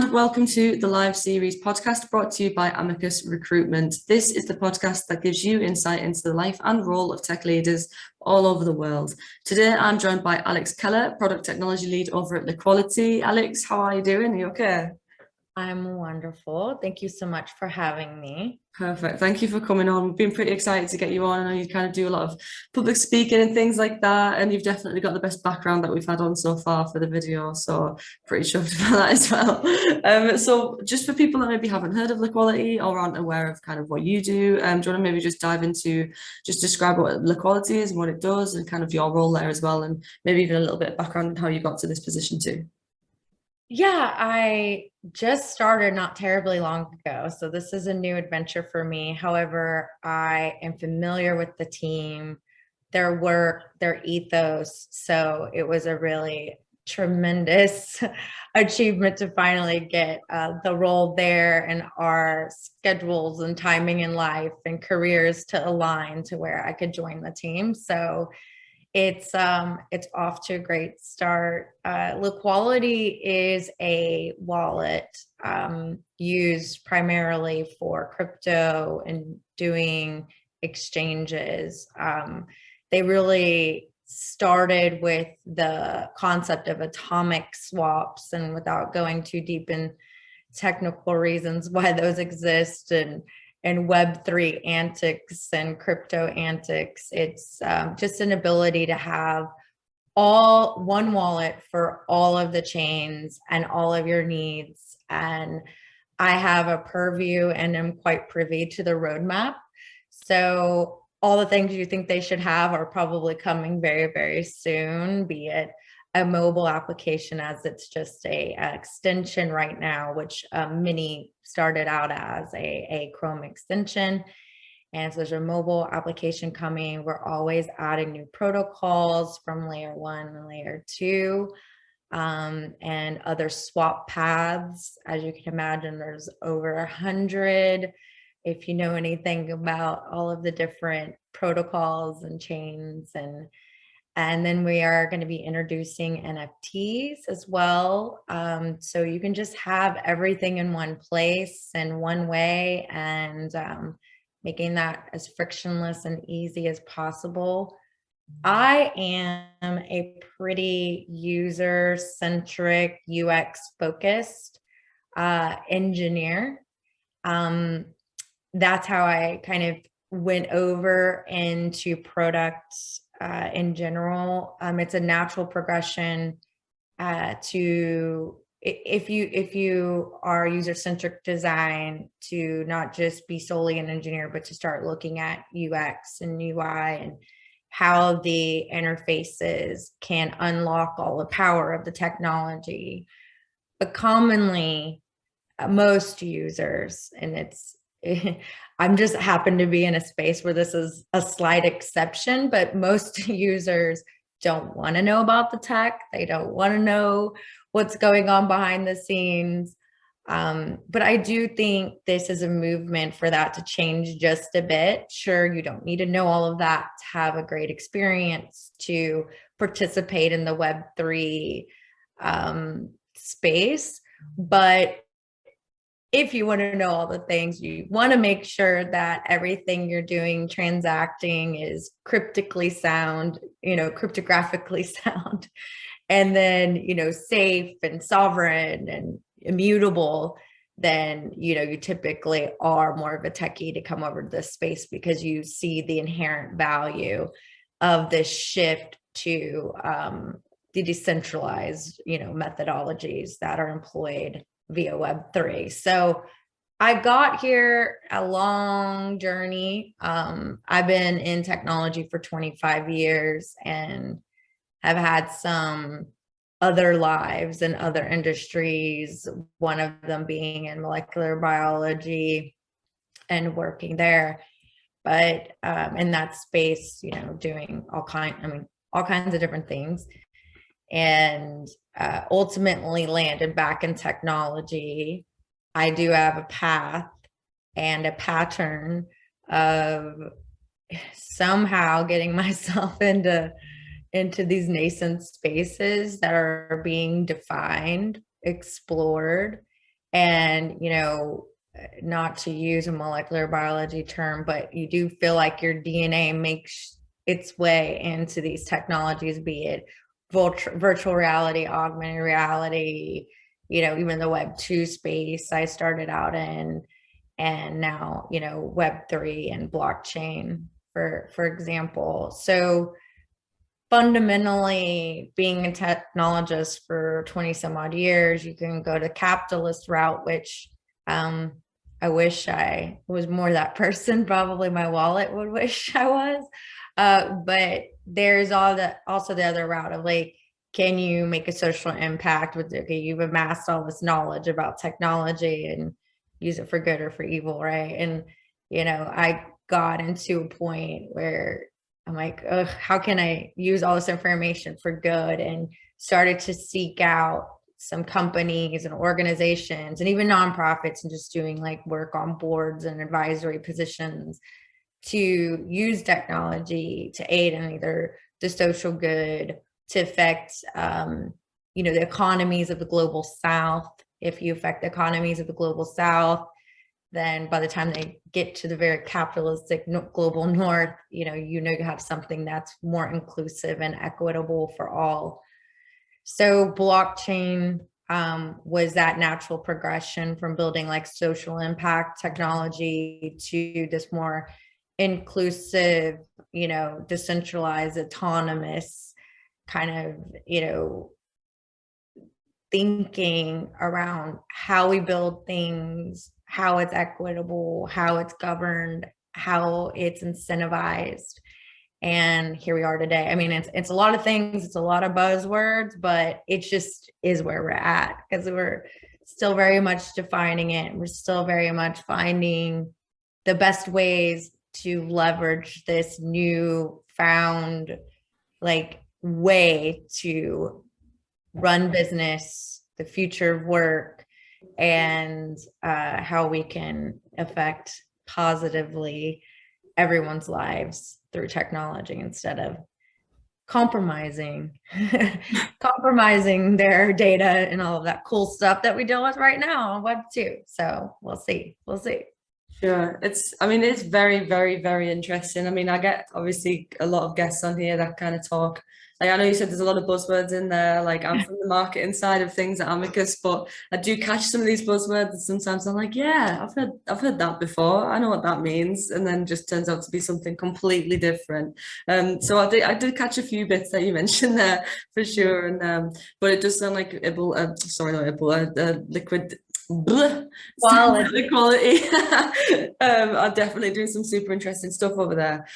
and welcome to the live series podcast brought to you by Amicus Recruitment. This is the podcast that gives you insight into the life and role of tech leaders all over the world. Today, I'm joined by Alix Keller, Product Technology Lead over at Liquality. Alix, how are you doing? Are you okay? I'm wonderful. Thank you so much for having me. Perfect. Thank you for coming on. We've been pretty excited to get you on. I know you kind of do a lot of public speaking and things like that, and you've definitely got the best background that we've had on so far for the video, so pretty chuffed about that as well. So just for people that maybe haven't heard of Liquality or aren't aware of kind of what you do, do you want to maybe just dive into, just describe what Liquality is and what it does and kind of your role there as well, and maybe even a little bit of background on how you got to this position too? Yeah, I just started not terribly long ago, so this is a new adventure for me. However, I am familiar with the team, their work, their ethos, so it was a really tremendous achievement to finally get the role there, and our schedules and timing in life and careers to align to where I could join the team. So it's off to a great start. Liquality is a wallet used primarily for crypto and doing exchanges. They really started with the concept of atomic swaps, and without going too deep in technical reasons why those exist and Web3 antics and crypto antics. It's just an ability to have all one wallet for all of the chains and all of your needs. And I have a purview and am quite privy to the roadmap. So all the things you think they should have are probably coming very, very soon, be it a mobile application, as it's just an extension right now, which Mini started out as a Chrome extension. And so there's a mobile application coming. We're always adding new protocols from layer 1 and layer 2, and other swap paths. As you can imagine, there's over 100. If you know anything about all of the different protocols and chains, and then we are going to be introducing NFTs as well. So you can just have everything in one place and one way, and making that as frictionless and easy as possible. I am a pretty user-centric, UX-focused engineer. That's how I kind of went over into products in general. It's a natural progression to, if you are user-centric design, to not just be solely an engineer, but to start looking at UX and UI and how the interfaces can unlock all the power of the technology. But commonly, most users, and I'm just happen to be in a space where this is a slight exception, but most users don't want to know about the tech. They don't want to know what's going on behind the scenes. But I do think this is a movement for that to change just a bit. Sure, you don't need to know all of that to have a great experience, to participate in the Web3 space. But if you want to know all the things, you want to make sure that everything you're doing, transacting, is cryptically sound, cryptographically sound, and then, safe and sovereign and immutable, then, you typically are more of a techie to come over to this space, because you see the inherent value of this shift to the decentralized, methodologies that are employed via Web3. So I got here a long journey. I've been in technology for 25 years and have had some other lives in other industries, one of them being in molecular biology and working there. But in that space, doing all kinds of different things. And ultimately landed back in technology. I do have a path and a pattern of somehow getting myself into these nascent spaces that are being defined, explored, And, not to use a molecular biology term, but you do feel like your DNA makes its way into these technologies, be it virtual reality, augmented reality, even the Web 2 space I started out in, and now, Web 3 and blockchain, for example. So fundamentally, being a technologist for 20 some odd years, you can go the capitalist route, which I wish I was more that person. Probably my wallet would wish I was. But there's also the other route of like, can you make a social impact with, okay, you've amassed all this knowledge about technology and use it for good or for evil, right? And, I got into a point where I'm like, ugh, how can I use all this information for good? And started to seek out some companies and organizations and even nonprofits, and just doing like work on boards and advisory positions to use technology to aid in either the social good, to affect, the economies of the global South. If you affect the economies of the global South, then by the time they get to the very capitalistic global North, you have something that's more inclusive and equitable for all. So blockchain was that natural progression from building like social impact technology to this more inclusive, decentralized, autonomous kind of, thinking around how we build things, how it's equitable, how it's governed, how it's incentivized. And here we are today. I mean, it's a lot of things, it's a lot of buzzwords, but it just is where we're at, because we're still very much defining it. We're still very much finding the best ways to leverage this new found like way to run business, the future of work, and how we can affect positively everyone's lives through technology instead of compromising their data and all of that cool stuff that we deal with right now on Web 2. So we'll see. Sure. It's very, very, very interesting. I get obviously a lot of guests on here that kind of talk. Like, I know you said there's a lot of buzzwords in there. Like, I'm from the marketing side of things at Amicus, but I do catch some of these buzzwords, and sometimes I'm like, yeah, I've heard that before. I know what that means, and then just turns out to be something completely different. So I did catch a few bits that you mentioned there for sure, and but it does sound like liquid. Liquality. I'm definitely doing some super interesting stuff over there.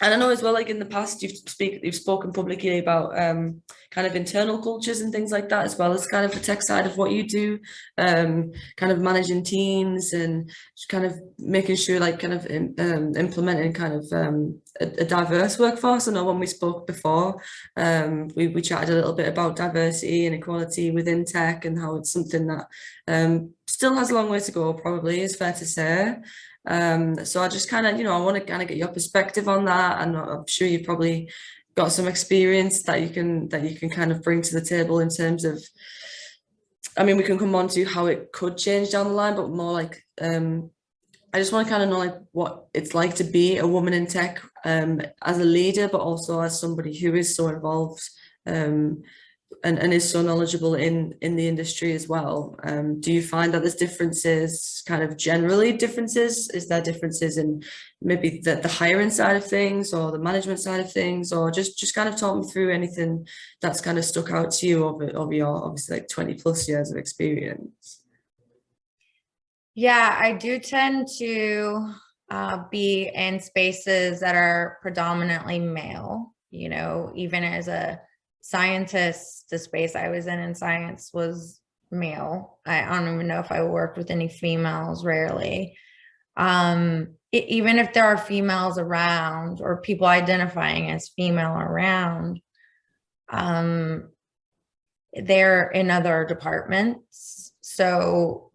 And I know as well, like in the past, you've spoken publicly about kind of internal cultures and things like that, as well as kind of the tech side of what you do, kind of managing teams and just kind of making sure, like, kind of implementing kind of a diverse workforce. I know when we spoke before, we chatted a little bit about diversity and equality within tech and how it's something that still has a long way to go, probably, is fair to say. So I just kind of, I want to kind of get your perspective on that, and I'm sure you've probably got some experience that you can kind of bring to the table in terms of, we can come on to how it could change down the line, but more like, I just want to kind of know like what it's like to be a woman in tech, as a leader, but also as somebody who is so involved, and is so knowledgeable in the industry as well. Do you find that there's differences, kind of generally differences? Is there differences in maybe the hiring side of things or the management side of things, or just kind of talk me through anything that's kind of stuck out to you over your obviously like 20 plus years of experience? Yeah, I do tend to be in spaces that are predominantly male, even as a scientist, the space I was in science was male. I don't even know if I worked with any females, rarely. Even if there are females around or people identifying as female around, they're in other departments. So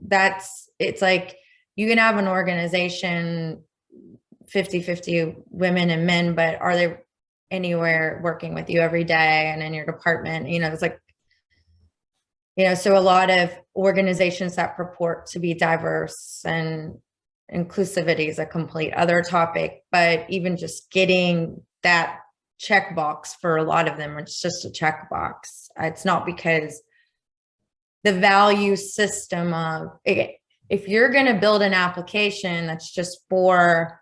it's like you can have an organization 50-50 women and men, but are they anywhere working with you every day and in your department? It's like So a lot of organizations that purport to be diverse, and inclusivity is a complete other topic, but even just getting that checkbox for a lot of them, it's just a checkbox. It's not because the value system of, if you're going to build an application that's just for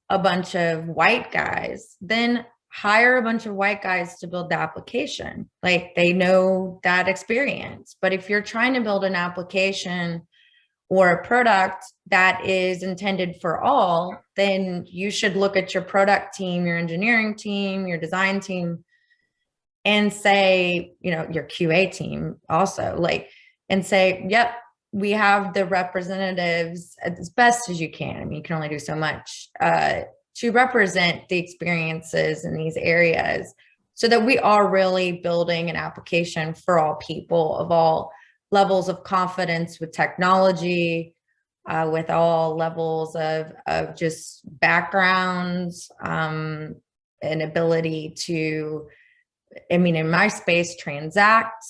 a bunch of white guys, then hire a bunch of white guys to build the application. Like, they know that experience. But if you're trying to build an application or a product that is intended for all, then you should look at your product team, your engineering team, your design team, and say, your QA team also, and say, yep, we have the representatives as best as you can. I mean, you can only do so much to represent the experiences in these areas, so that we are really building an application for all people of all levels of confidence with technology, with all levels of just backgrounds, and ability to, in my space, transact,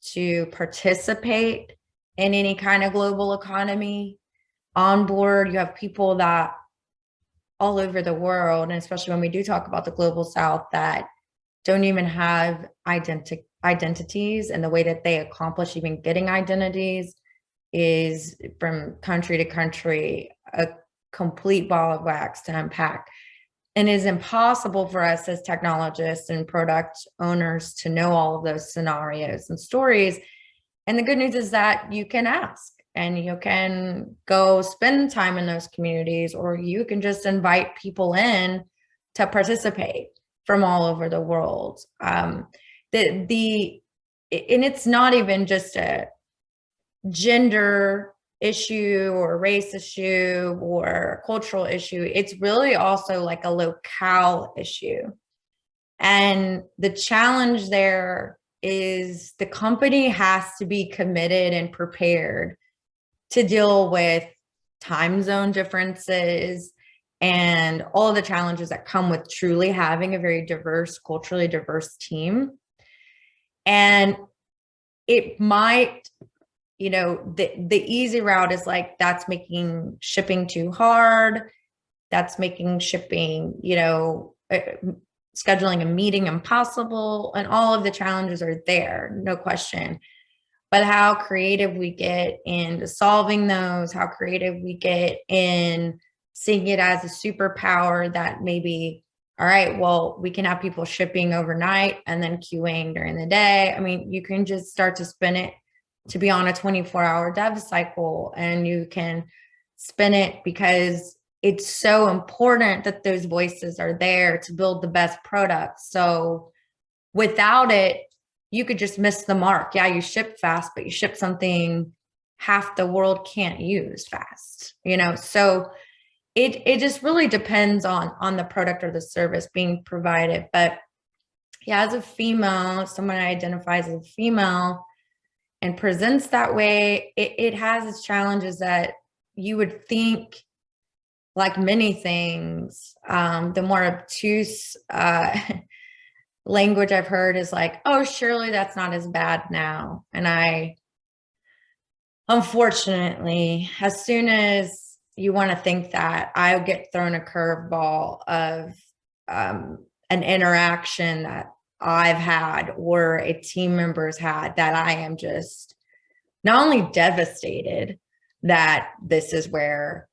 to participate in any kind of global economy. On board, you have people that all over the world, and especially when we do talk about the global South, that don't even have identities, and the way that they accomplish even getting identities is from country to country, a complete ball of wax to unpack. And it is impossible for us as technologists and product owners to know all of those scenarios and stories. And the good news is that you can ask, and you can go spend time in those communities, or you can just invite people in to participate from all over the world. And it's not even just a gender issue or race issue or cultural issue. It's really also like a locale issue. And the challenge there is the company has to be committed and prepared to deal with time zone differences and all of the challenges that come with truly having a very diverse, culturally diverse team. And it might, the easy route is like, that's making shipping too hard. That's making shipping, scheduling a meeting impossible, and all of the challenges are there, no question. But how creative we get in solving those, how creative we get in seeing it as a superpower that maybe, all right, well, we can have people shipping overnight and then queuing during the day. I mean, you can just start to spin it to be on a 24-hour dev cycle, and you can spin it because it's so important that those voices are there to build the best product. So without it, you could just miss the mark. Yeah, you ship fast, but you ship something half the world can't use fast, So it just really depends on the product or the service being provided. But yeah, as a female, someone identifies as a female and presents that way, it has its challenges that you would think, like many things, the more obtuse language I've heard is like, oh, surely that's not as bad now. And unfortunately, as soon as you want to think that, I get thrown a curveball of an interaction that I've had or a team member's had, that I am just not only devastated that this is where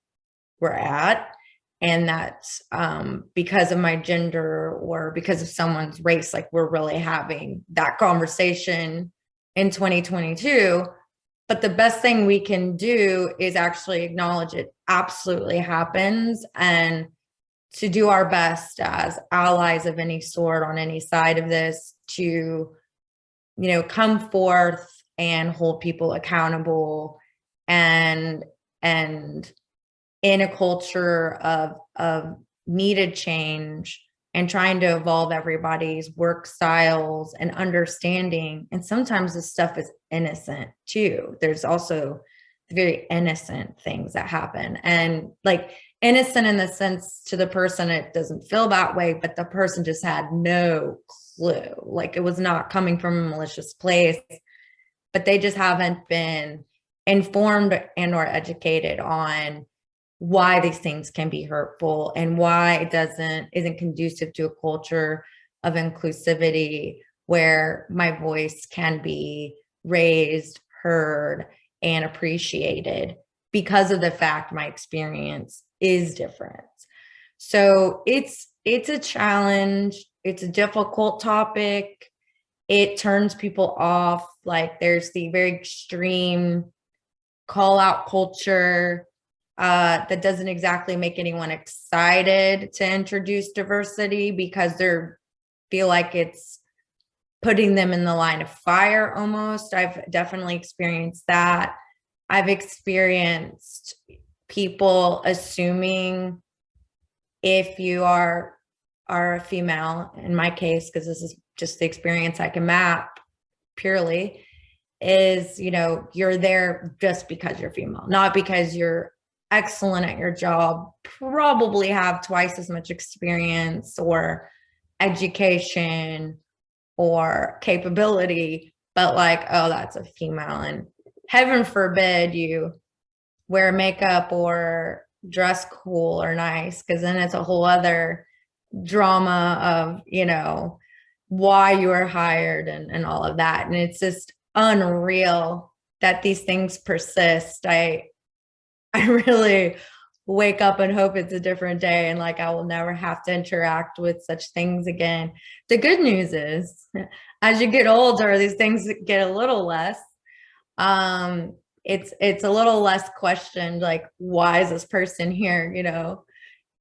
we're at, and that's because of my gender or because of someone's race, like we're really having that conversation in 2022. But the best thing we can do is actually acknowledge it absolutely happens, and to do our best as allies of any sort on any side of this to, come forth and hold people accountable, and in a culture of needed change and trying to evolve everybody's work styles and understanding. And sometimes this stuff is innocent too. There's also very innocent things that happen, and like innocent in the sense to the person, it doesn't feel that way, but the person just had no clue. Like it was not coming from a malicious place. but they just haven't been informed and or educated on why these things can be hurtful and why it isn't conducive to a culture of inclusivity where my voice can be raised, heard, and appreciated because of the fact my experience is different. So it's a challenge. It's a difficult topic. It turns people off. Like there's the very extreme call out culture that doesn't exactly make anyone excited to introduce diversity because they feel like it's putting them in the line of fire almost. I've definitely experienced that. I've experienced people assuming if you are a female, in my case, because this is just the experience I can map purely, is, you're there just because you're female, not because you're excellent at your job, probably have twice as much experience or education or capability, but like, oh, that's a female. And heaven forbid you wear makeup or dress cool or nice, because then it's a whole other drama of, why you were hired and all of that. And it's just unreal that these things persist. I really wake up and hope it's a different day and like I will never have to interact with such things again. The good news is as you get older, these things get a little less. It's a little less questioned, like, why is this person here?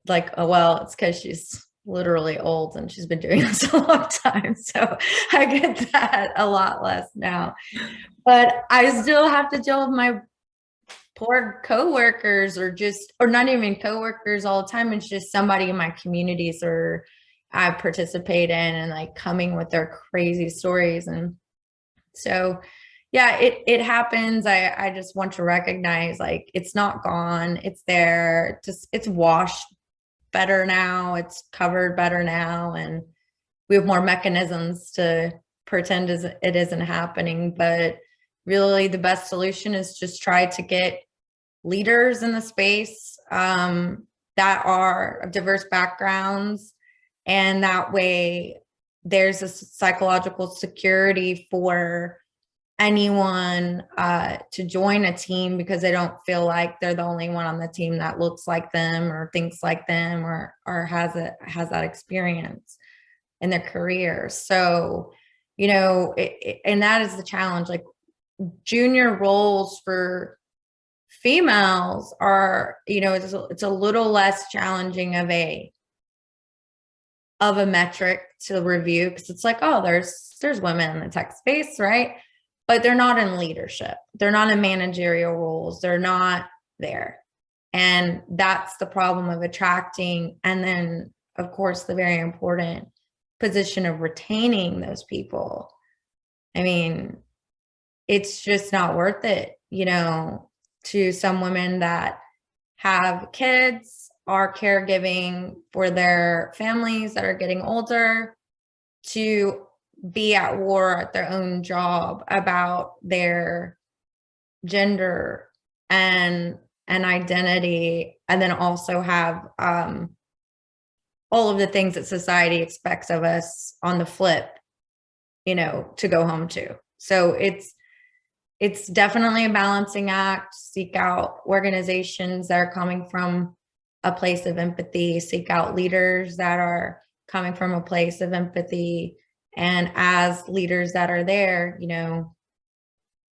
Like, oh, well, it's because she's literally old and she's been doing this a long time. So I get that a lot less now. But I still have to deal with my poor coworkers or not even coworkers all the time. It's just somebody in my communities or I participate in and like coming with their crazy stories. And so, yeah, it happens. I just want to recognize like it's not gone. It's there. It's washed better now. It's covered better now. And we have more mechanisms to pretend as it isn't happening. But really the best solution is just try to get leaders in the space that are of diverse backgrounds. And that way there's a psychological security for anyone to join a team because they don't feel like they're the only one on the team that looks like them or thinks like them or has that experience in their career. So, and that is the challenge. Like junior roles for females are, it's a little less challenging of a metric to review because it's like, oh, there's women in the tech space, right? But they're not in leadership. They're not in managerial roles. They're not there. And that's the problem of attracting. And then, of course, the very important position of retaining those people. I mean, it's just not worth it, to some women that have kids, are caregiving for their families that are getting older, to be at war at their own job about their gender and identity, and then also have all of the things that society expects of us on the flip, to go home to. So it's definitely a balancing act. Seek out organizations that are coming from a place of empathy, seek out leaders that are coming from a place of empathy. And as leaders that are there,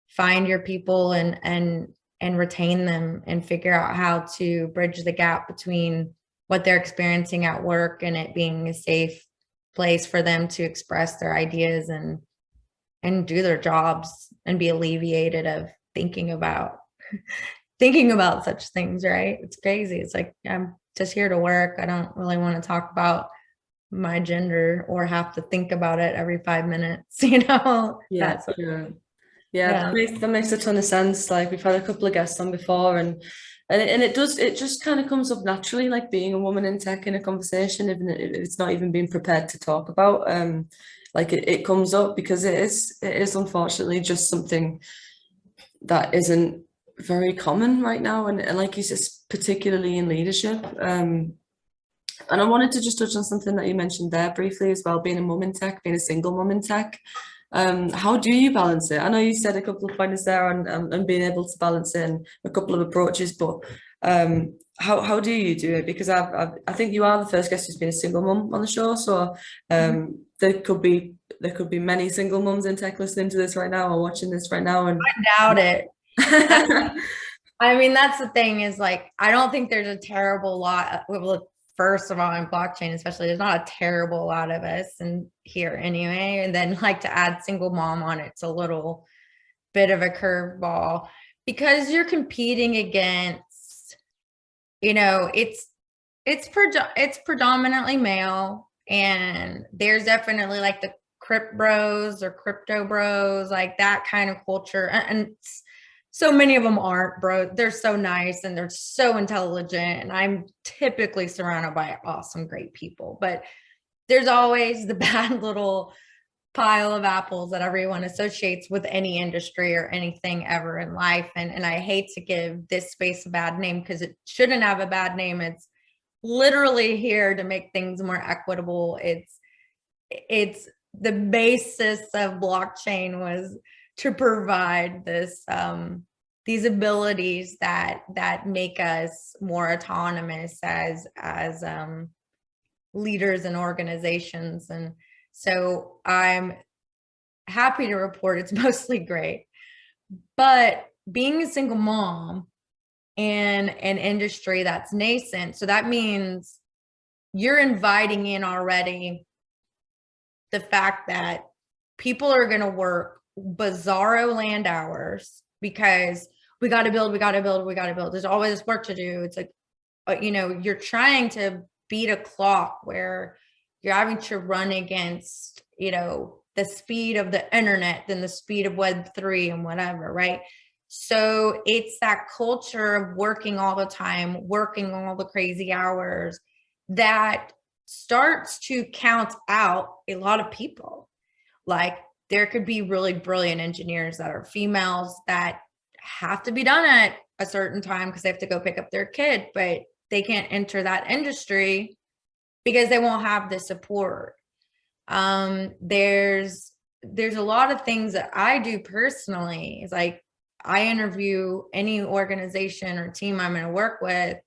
find your people and retain them and figure out how to bridge the gap between what they're experiencing at work and it being a safe place for them to express their ideas and do their jobs and be alleviated of thinking about such things, right? It's crazy. It's like, I'm just here to work. I don't really want to talk about my gender or have to think about it every 5 minutes, Yeah, sure. Yeah, that makes a ton of sense. Like we've had a couple of guests on before and it just kind of comes up naturally, like being a woman in tech in a conversation, even if it's not even being prepared to talk about. like it comes up, because it is unfortunately just something that isn't very common right now, and like you said, particularly in leadership. And I wanted to just touch on something that you mentioned there briefly as well, being a mum in tech, being a single mum in tech. How do you balance it? I know you said a couple of pointers there on being able to balance it and a couple of approaches, but how do you do it? Because I think you are the first guest who's been a single mum on the show, so there could be many single mums in tech listening to this right now or watching this right now, and I doubt it. I mean, that's the thing, is like, I don't think there's a terrible lot. Well, first of all, in blockchain especially, there's not a terrible lot of us in here anyway. And then like to add single mom on it's a little bit of a curveball, because you're competing against, you know, it's predominantly male, and there's definitely like the crypt bros or crypto bros, like that kind of culture. And so many of them aren't, bro. They're so nice and they're so intelligent. And I'm typically surrounded by awesome, great people. But there's always the bad little pile of apples that everyone associates with any industry or anything ever in life. And I hate to give this space a bad name, because it shouldn't have a bad name. It's literally here to make things more equitable. It's the basis of blockchain was to provide this these abilities that make us more autonomous as leaders and organizations. And so I'm happy to report it's mostly great. But being a single mom in an industry that's nascent, so that means you're inviting in already the fact that people are going to work bizarro land hours, because we got to build. There's always work to do. It's like, you know, you're trying to beat a clock where you're having to run against, you know, the speed of the internet, then the speed of Web3 and whatever, right? So it's that culture of working all the time, working all the crazy hours, that starts to count out a lot of people. Like, there could be really brilliant engineers that are females that have to be done at a certain time because they have to go pick up their kid, but they can't enter that industry because they won't have the support. There's a lot of things that I do personally. It's like, I interview any organization or team I'm going to work with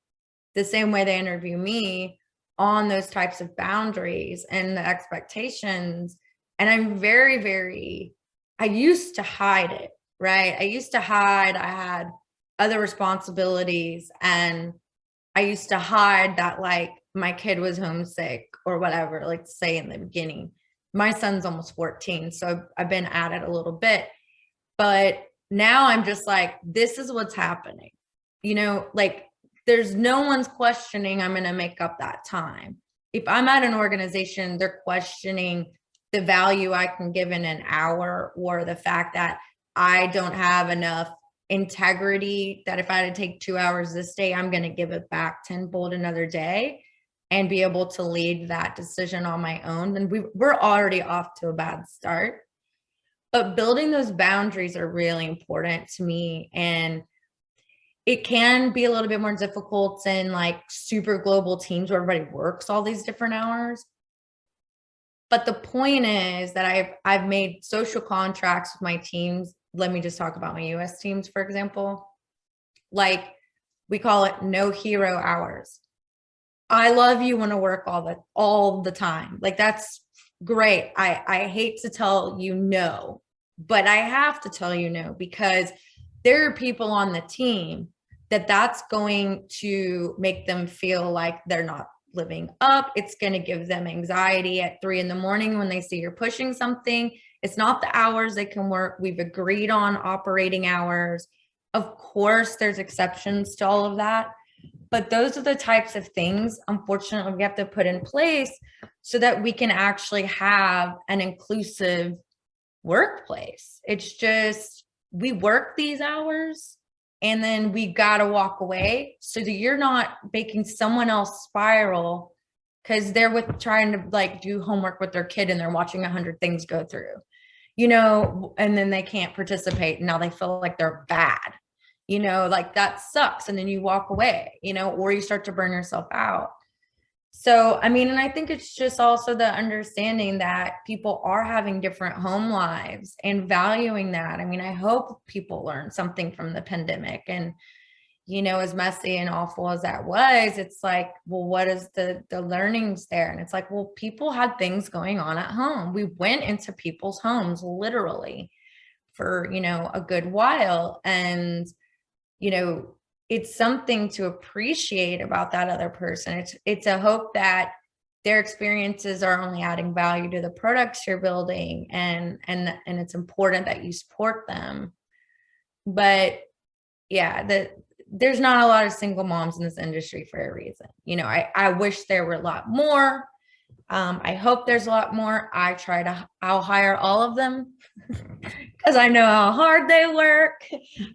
the same way they interview me, on those types of boundaries and the expectations. And I'm I used to hide it, right? I used to hide, I had other responsibilities, and I used to hide that, like, my kid was homesick or whatever, like, say in the beginning. My son's almost 14, so I've been at it a little bit. But now I'm just like, this is what's happening. You know, like, there's no one's questioning I'm going to make up that time. If I'm at an organization, they're questioning the value I can give in an hour, or the fact that I don't have enough integrity, that if I had to take 2 hours this day, I'm going to give it back tenfold another day and be able to lead that decision on my own. Then we're already off to a bad start. But building those boundaries are really important to me. And it can be a little bit more difficult in like super global teams where everybody works all these different hours. But the point is that I've made social contracts with my teams. Let me just talk about my US teams, for example. Like, we call it no hero hours. I love you want to work all the time. Like, that's great. I hate to tell you no, but I have to tell you no, because there are people on the team that's going to make them feel like they're not living up. It's going to give them anxiety at 3 a.m. when they see you're pushing something. It's not the hours they can work. We've agreed on operating hours. Of course, there's exceptions to all of that, but those are the types of things, unfortunately, we have to put in place so that we can actually have an inclusive workplace. It's just, we work these hours and then we got to walk away so that you're not making someone else spiral because they're with trying to like do homework with their kid and they're watching 100 things go through, you know, and then they can't participate and now they feel like they're bad, you know, like that sucks. And then you walk away, you know, or you start to burn yourself out. So, I mean, and I think it's just also the understanding that people are having different home lives and valuing that. I mean, I hope people learn something from the pandemic. And, you know, as messy and awful as that was, it's like, well, what is the learnings there? And it's like, well, people had things going on at home. We went into people's homes literally for, you know, a good while. And, you know, it's something to appreciate about that other person. It's a hope that their experiences are only adding value to the products you're building, and it's important that you support them. But yeah, there's not a lot of single moms in this industry for a reason. You know, I wish there were a lot more. I hope there's a lot more. I'll hire all of them because I know how hard they work.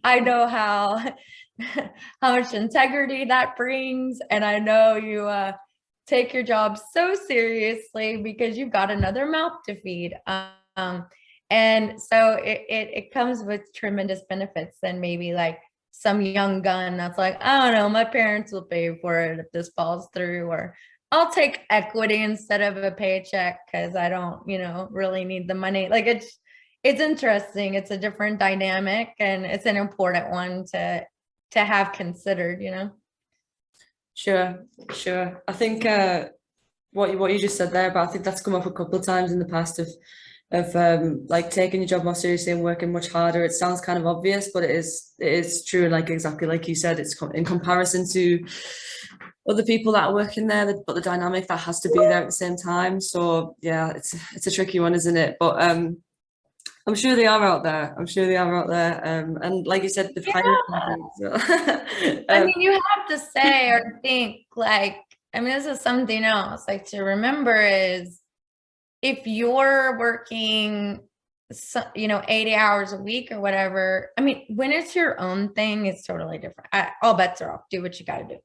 I know how much integrity that brings. And I know you take your job so seriously because you've got another mouth to feed. And so it comes with tremendous benefits than maybe like some young gun that's like, I don't know, my parents will pay for it if this falls through, or I'll take equity instead of a paycheck because I don't, you know, really need the money. Like it's interesting. It's a different dynamic and it's an important one to have considered, you know? Sure. I think what you just said there, but I think that's come up a couple of times in the past of like taking your job more seriously and working much harder. It sounds kind of obvious, but it is true. Like exactly like you said, it's in comparison to other people that are working there, but the dynamic that has to be there at the same time. So yeah, it's a tricky one, isn't it? But I'm sure they are out there. And like you said, the I mean, you have to say or think like, I mean, this is something else like to remember is if you're working, you know, 80 hours a week or whatever, I mean, when it's your own thing, it's totally different. All bets are off. Do what you got to do.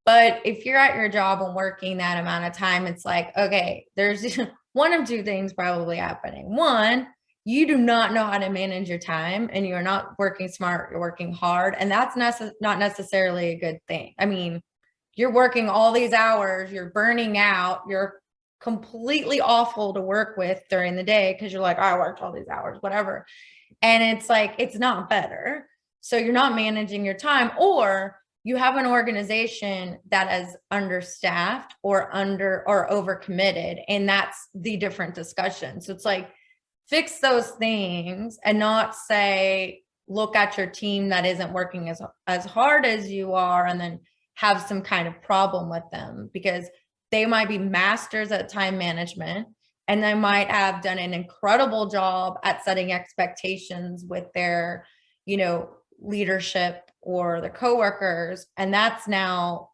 But if you're at your job and working that amount of time, it's like, okay, there's one of two things probably happening. One, you do not know how to manage your time and you're not working smart, you're working hard. And that's not necessarily a good thing. I mean, you're working all these hours, you're burning out, you're completely awful to work with during the day because you're like, oh, I worked all these hours, whatever. And it's like, it's not better. So you're not managing your time, or you have an organization that is understaffed or overcommitted. And that's the different discussion. So it's like, fix those things and not say, look at your team that isn't working as hard as you are and then have some kind of problem with them, because they might be masters at time management and they might have done an incredible job at setting expectations with their, you know, leadership or the coworkers. And that's now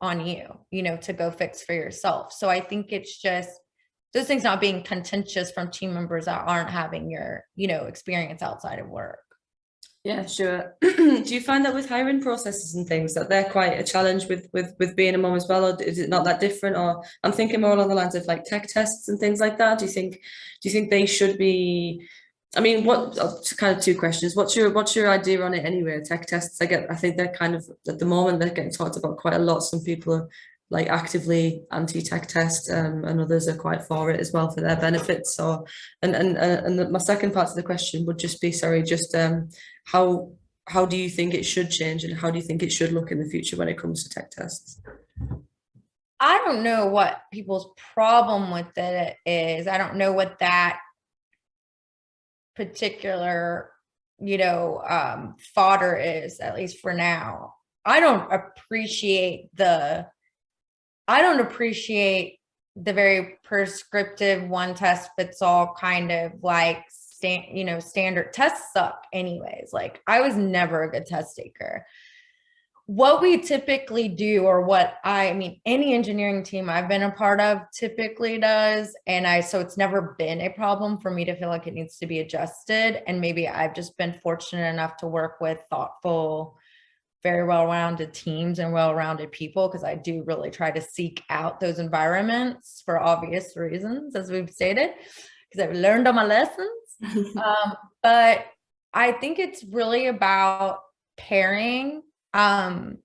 on you, you know, to go fix for yourself. So I think it's just those things not being contentious from team members that aren't having your, you know, experience outside of work. Yeah, sure. Do you find that with hiring processes and things that they're quite a challenge with being a mom as well, or is it not that different? Or I'm thinking more along the lines of like tech tests and things like that. Do you think they should be? I mean, kind of two questions. What's your idea on it anyway? Tech tests. I think they're kind of at the moment they're getting talked about quite a lot. Some people are like actively anti-tech test, and others are quite for it as well for their benefits. So, and my second part of the question would just be, sorry, just how do you think it should change, and how do you think it should look in the future when it comes to tech tests? I don't know what people's problem with it is. I don't know what that particular, you know, fodder is, at least for now. I don't appreciate the very prescriptive one test fits all kind of like standard tests suck anyways. Like I was never a good test taker. What we typically do, or any engineering team I've been a part of typically does, so it's never been a problem for me to feel like it needs to be adjusted. And maybe I've just been fortunate enough to work with thoughtful very well-rounded teams and well-rounded people, because I do really try to seek out those environments for obvious reasons, as we've stated, because I've learned all my lessons. But I think it's really about pairing and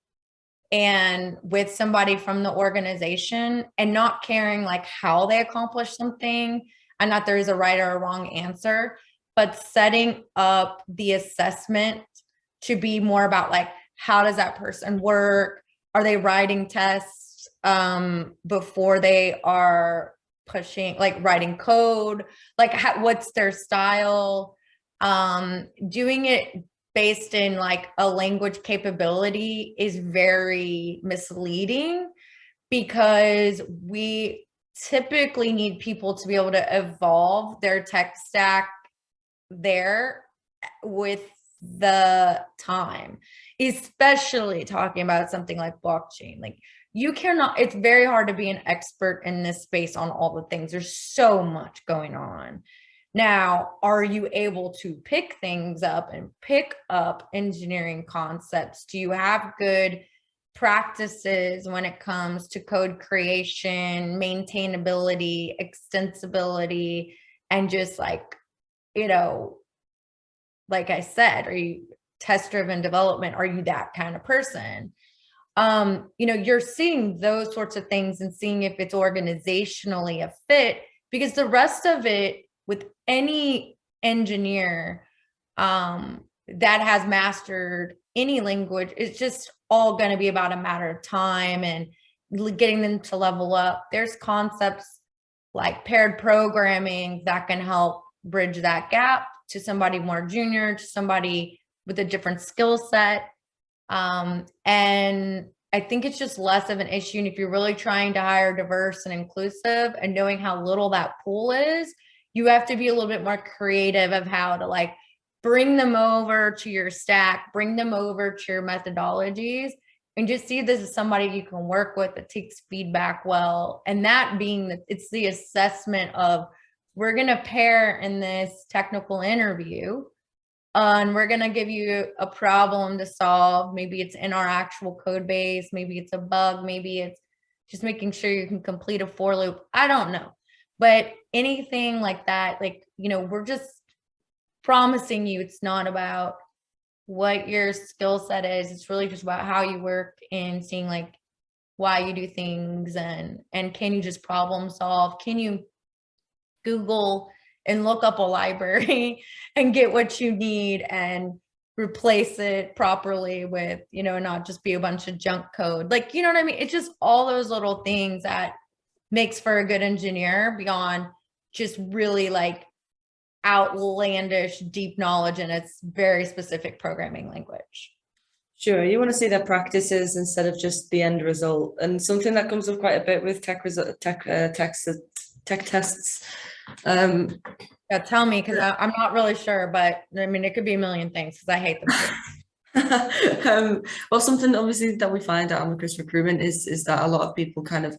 with somebody from the organization, and not caring like how they accomplish something, and not there is a right or a wrong answer, but setting up the assessment to be more about like, how does that person work? Are they writing tests before they are pushing, like writing code? Like what's their style? Doing it based in like a language capability is very misleading, because we typically need people to be able to evolve their tech stack there with the time, especially talking about something like blockchain. Like you cannot, it's very hard to be an expert in this space on all the things. There's so much going on. Now, are you able to pick things up and pick up engineering concepts? Do you have good practices when it comes to code creation, maintainability, extensibility, and just like, you know, like I said, are you test-driven development? Are you that kind of person? You know, you're seeing those sorts of things and seeing if it's organizationally a fit, because the rest of it with any engineer that has mastered any language, it's just all going to be about a matter of time and getting them to level up. There's concepts like paired programming that can help bridge that gap to somebody more junior, to somebody with a different skill set. And I think it's just less of an issue. And if you're really trying to hire diverse and inclusive, and knowing how little that pool is, you have to be a little bit more creative of how to like bring them over to your stack, bring them over to your methodologies, and just see this as somebody you can work with that takes feedback well. And that being that it's the assessment of, we're going to pair in this technical interview, and we're going to give you a problem to solve. Maybe it's in our actual code base, maybe it's a bug, maybe it's just making sure you can complete a for loop. I don't know. But anything like that, like, you know, we're just promising you it's not about what your skill set is. It's really just about how you work and seeing like why you do things, and can you just problem solve? Can you Google and look up a library and get what you need and replace it properly with, you know, not just be a bunch of junk code. Like, you know what I mean? It's just all those little things that makes for a good engineer, beyond just really like outlandish deep knowledge in its very specific programming language. Sure, you want to see their practices instead of just the end result. And something that comes up quite a bit with tech tests. Yeah, tell me, because I'm not really sure, but I mean, it could be a million things, because I hate them too. Well, something obviously that we find at Amicus Recruitment is that a lot of people kind of,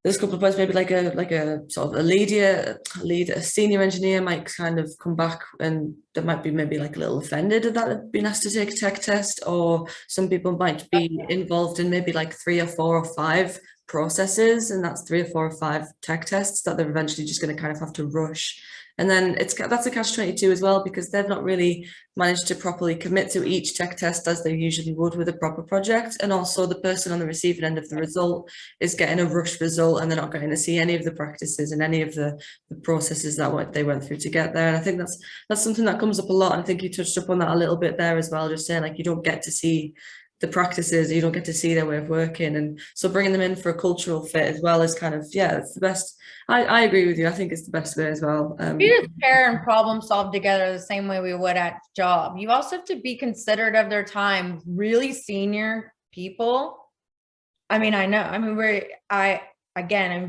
there's a couple of points, maybe like a sort of a senior engineer might kind of come back, and they might be maybe like a little offended that they've been asked to take a tech test, or some people might be involved in maybe like 3 or 4 or 5 processes, and that's 3 or 4 or 5 tech tests that they're eventually just going to kind of have to rush. And then that's a catch-22 as well, because they've not really managed to properly commit to each tech test as they usually would with a proper project. And also the person on the receiving end of the result is getting a rushed result, and they're not getting to see any of the practices and any of the processes that they went through to get there. And I think that's something that comes up a lot. And I think you touched up on that a little bit there as well, just saying like you don't get to see the practices, you don't get to see their way of working, and so bringing them in for a cultural fit as well is kind of, yeah, it's the best. I agree with you. I think it's the best way as well. We just pair and problem solve together the same way we would at job. You also have to be considerate of their time. Really senior people, I mean, I'm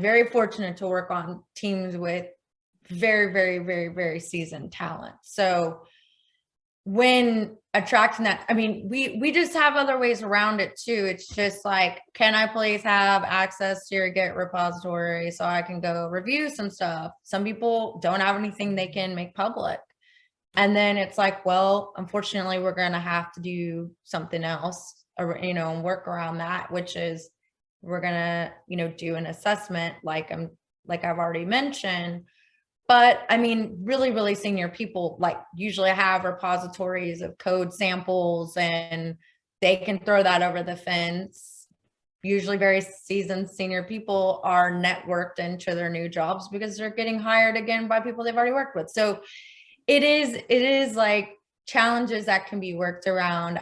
very fortunate to work on teams with very, very, very, very seasoned talent. So when attracting that, I mean, we just have other ways around it too. It's just like, can I please have access to your Git repository so I can go review some stuff? Some people don't have anything they can make public. And then it's like, well, unfortunately, we're going to have to do something else, or, you know, and work around that, which is we're going to, you know, do an assessment like I've already mentioned. But I mean, really, really senior people like usually have repositories of code samples and they can throw that over the fence. Usually very seasoned senior people are networked into their new jobs because they're getting hired again by people they've already worked with. So it is like challenges that can be worked around.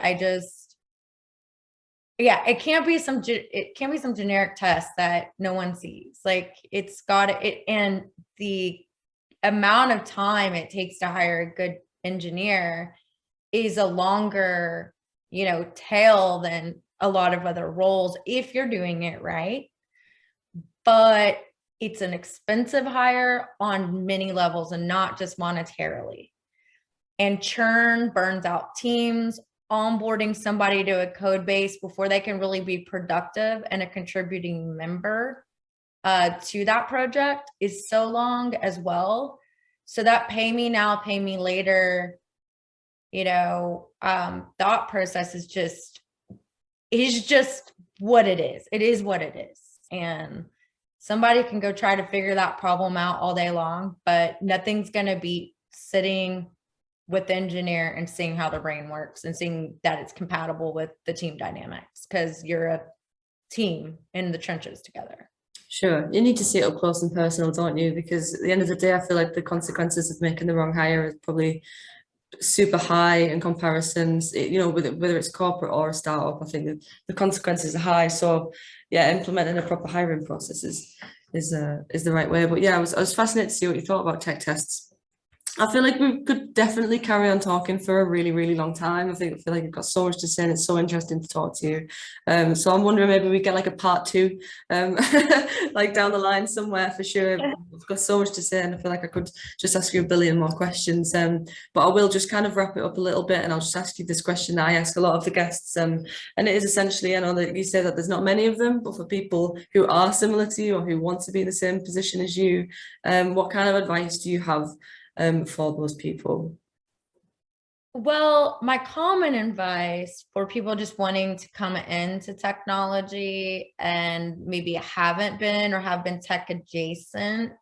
Yeah, it can't be some generic test that no one sees. Like it's got it, and the amount of time it takes to hire a good engineer is a longer, you know, tail than a lot of other roles if you're doing it right. But it's an expensive hire on many levels and not just monetarily. And churn burns out teams. Onboarding somebody to a code base before they can really be productive and a contributing member to that project is so long as well. So that pay me now, pay me later, you know, thought process is just what it is. It is what it is. And somebody can go try to figure that problem out all day long, but nothing's going to beat sitting with the engineer and seeing how the brain works and seeing that it's compatible with the team dynamics, because you're a team in the trenches together. Sure, you need to see it up close and personal, don't you? Because at the end of the day, I feel like the consequences of making the wrong hire is probably super high in comparisons, you know, whether it's corporate or a startup. I think the consequences are high. So yeah, implementing a proper hiring process is the right way. But yeah, I was fascinated to see what you thought about tech tests. I feel like we could definitely carry on talking for a really, really long time. I feel like you've got so much to say and it's so interesting to talk to you. So I'm wondering maybe we get like a part 2, like down the line somewhere for sure. We've got so much to say and I feel like I could just ask you a billion more questions. But I will just kind of wrap it up a little bit and I'll just ask you this question that I ask a lot of the guests. And it is essentially, I know that you say that there's not many of them, but for people who are similar to you or who want to be in the same position as you, what kind of advice do you have for those people? Well, my common advice for people just wanting to come into technology and maybe haven't been or have been tech adjacent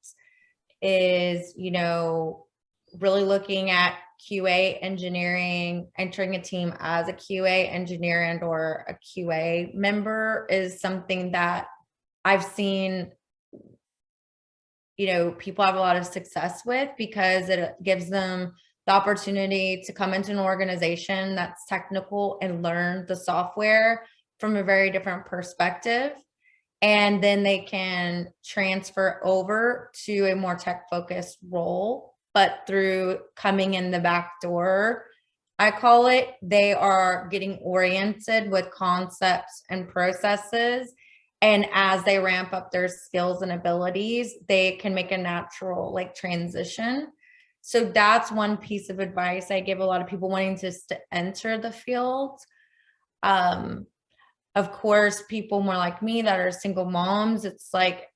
is, you know, really looking at QA engineering, entering a team as a QA engineer and or a QA member is something that I've seen, you know, people have a lot of success with because it gives them the opportunity to come into an organization that's technical and learn the software from a very different perspective. And then they can transfer over to a more tech focused role, but through coming in the back door, I call it, they are getting oriented with concepts and processes. And as they ramp up their skills and abilities, they can make a natural like transition. So that's one piece of advice I give a lot of people wanting to enter the field. Of course, people more like me that are single moms, it's like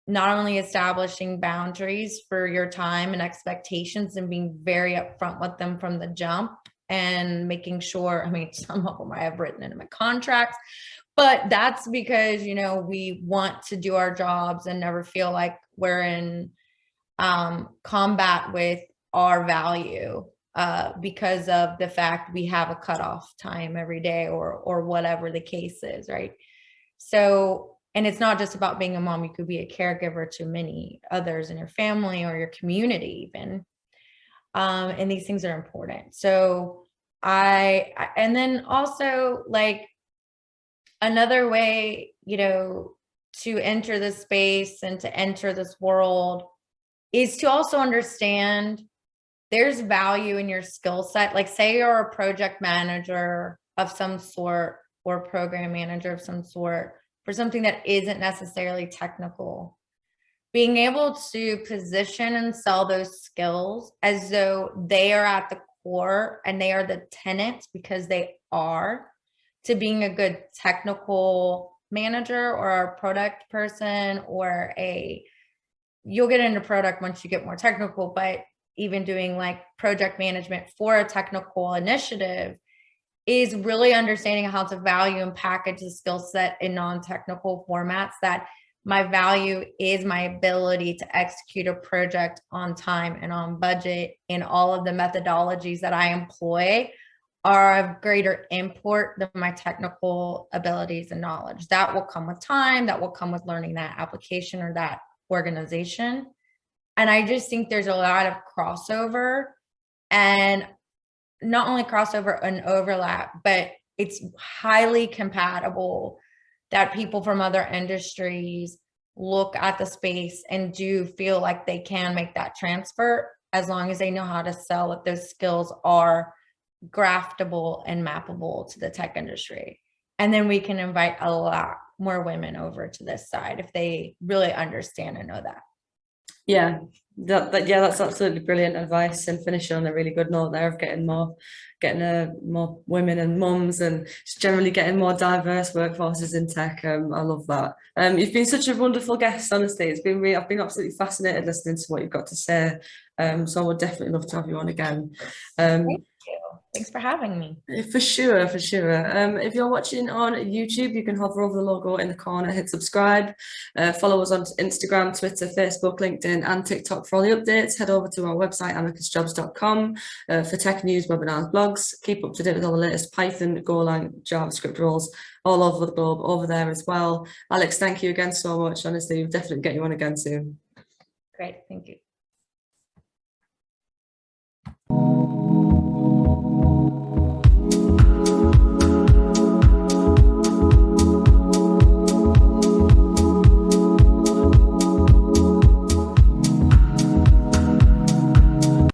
not only establishing boundaries for your time and expectations and being very upfront with them from the jump and making sure, I mean, some of them I have written into my contracts, but that's because, you know, we want to do our jobs and never feel like we're in combat with our value because of the fact we have a cutoff time every day or whatever the case is, right? So, and it's not just about being a mom, you could be a caregiver to many others in your family or your community even. And these things are important. So and then also like another way, you know, to enter this space and to enter this world is to also understand there's value in your skill set. Like say you're a project manager of some sort or program manager of some sort for something that isn't necessarily technical. Being able to position and sell those skills as though they are at the core and they are the tenants because they are to being a good technical manager or a product person or you'll get into product once you get more technical, but even doing like project management for a technical initiative, is really understanding how to value and package the skill set in non-technical formats, that my value is my ability to execute a project on time and on budget, and all of the methodologies that I employ are of greater import than my technical abilities and knowledge. That will come with time, that will come with learning that application or that organization. And I just think there's a lot of crossover, and not only crossover and overlap, but it's highly compatible that people from other industries look at the space and do feel like they can make that transfer, as long as they know how to sell that those skills are graftable and mappable to the tech industry. And then we can invite a lot more women over to this side if they really understand and know that. Yeah, that's absolutely brilliant advice, and finishing on a really good note there of getting more women and mums, and just generally getting more diverse workforces in tech. I love that. You've been such a wonderful guest, honestly. I've been absolutely fascinated listening to what you've got to say. So I would definitely love to have you on again. Thank you. Thanks for having me. For sure. If you're watching on YouTube, you can hover over the logo in the corner, hit subscribe, follow us on Instagram, Twitter, Facebook, LinkedIn, and TikTok for all the updates. Head over to our website, amicusjobs.com, for tech news, webinars, blogs. Keep up to date with all the latest Python, Golang, JavaScript roles all over the globe over there as well. Alix, thank you again so much. Honestly, we'll definitely get you on again soon. Great, thank you.